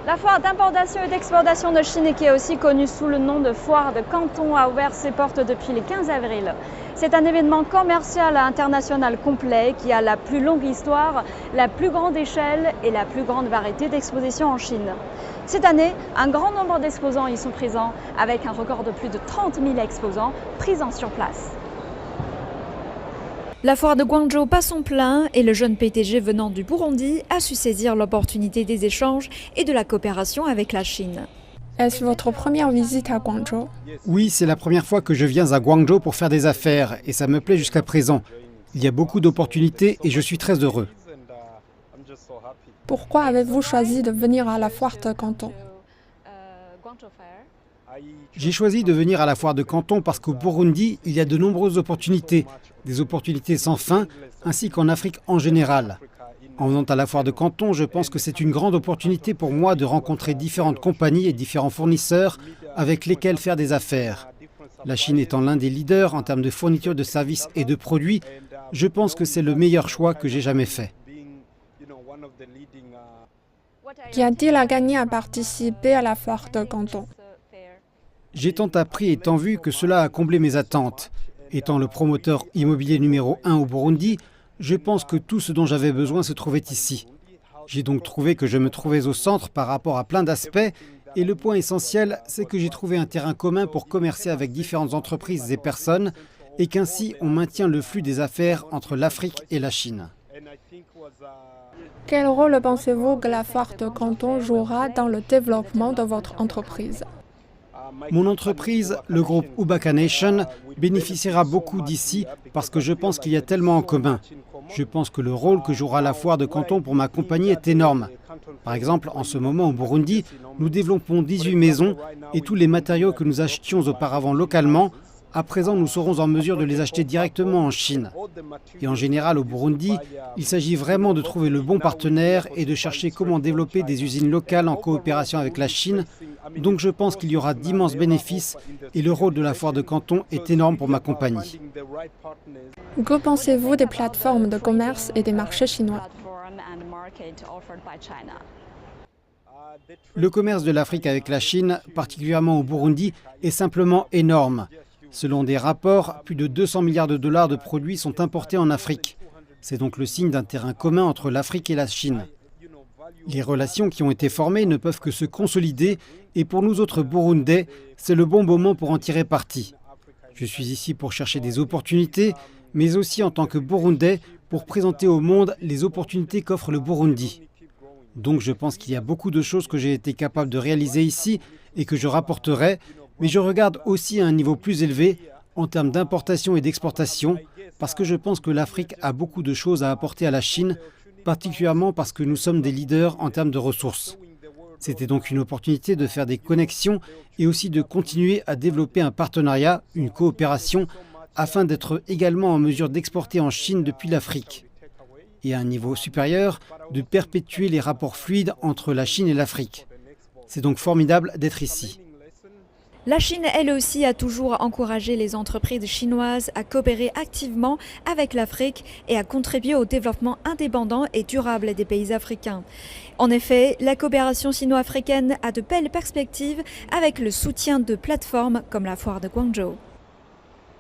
La foire d'importation et d'exportation de Chine, qui est aussi connue sous le nom de foire de Canton, a ouvert ses portes depuis le 15 avril. C'est un événement commercial international complet qui a la plus longue histoire, la plus grande échelle et la plus grande variété d'expositions en Chine. Cette année, un grand nombre d'exposants y sont présents, avec un record de plus de 30 000 exposants présents sur place. La foire de Guangzhou bat son plein et le jeune PDG venant du Burundi a su saisir l'opportunité des échanges et de la coopération avec la Chine. Est-ce votre première visite à Guangzhou? Oui, c'est la première fois que je viens à Guangzhou pour faire des affaires et ça me plaît jusqu'à présent. Il y a beaucoup d'opportunités et je suis très heureux. Pourquoi avez-vous choisi de venir à la foire de Canton? J'ai choisi de venir à la foire de Canton parce qu'au Burundi, il y a de nombreuses opportunités, des opportunités sans fin, ainsi qu'en Afrique en général. En venant à la foire de Canton, je pense que c'est une grande opportunité pour moi de rencontrer différentes compagnies et différents fournisseurs avec lesquels faire des affaires. La Chine étant l'un des leaders en termes de fourniture de services et de produits, je pense que c'est le meilleur choix que j'ai jamais fait. Qu'y a-t-il à gagner à participer à la foire de Canton? J'ai tant appris et tant vu que cela a comblé mes attentes. Étant le promoteur immobilier numéro 1 au Burundi, je pense que tout ce dont j'avais besoin se trouvait ici. J'ai donc trouvé que je me trouvais au centre par rapport à plein d'aspects et le point essentiel, c'est que j'ai trouvé un terrain commun pour commercer avec différentes entreprises et personnes et qu'ainsi on maintient le flux des affaires entre l'Afrique et la Chine. Quel rôle pensez-vous que la foire de Canton jouera dans le développement de votre entreprise? Mon entreprise, le groupe Ubaka Nation, bénéficiera beaucoup d'ici parce que je pense qu'il y a tellement en commun. Je pense que le rôle que jouera la foire de Canton pour ma compagnie est énorme. Par exemple, en ce moment au Burundi, nous développons 18 maisons et tous les matériaux que nous achetions auparavant localement, à présent nous serons en mesure de les acheter directement en Chine. Et en général au Burundi, il s'agit vraiment de trouver le bon partenaire et de chercher comment développer des usines locales en coopération avec la Chine. Donc je pense qu'il y aura d'immenses bénéfices et le rôle de la foire de Canton est énorme pour ma compagnie. Que pensez-vous des plateformes de commerce et des marchés chinois? Le commerce de l'Afrique avec la Chine, particulièrement au Burundi, est simplement énorme. Selon des rapports, plus de 200 milliards de dollars de produits sont importés en Afrique. C'est donc le signe d'un terrain commun entre l'Afrique et la Chine. Les relations qui ont été formées ne peuvent que se consolider et pour nous autres Burundais, c'est le bon moment pour en tirer parti. Je suis ici pour chercher des opportunités, mais aussi en tant que Burundais pour présenter au monde les opportunités qu'offre le Burundi. Donc je pense qu'il y a beaucoup de choses que j'ai été capable de réaliser ici et que je rapporterai, mais je regarde aussi à un niveau plus élevé en termes d'importation et d'exportation, parce que je pense que l'Afrique a beaucoup de choses à apporter à la Chine, particulièrement parce que nous sommes des leaders en termes de ressources. C'était donc une opportunité de faire des connexions et aussi de continuer à développer un partenariat, une coopération, afin d'être également en mesure d'exporter en Chine depuis l'Afrique. Et à un niveau supérieur, de perpétuer les rapports fluides entre la Chine et l'Afrique. C'est donc formidable d'être ici. La Chine, elle aussi, a toujours encouragé les entreprises chinoises à coopérer activement avec l'Afrique et à contribuer au développement indépendant et durable des pays africains. En effet, la coopération sino-africaine a de belles perspectives avec le soutien de plateformes comme la foire de Guangzhou.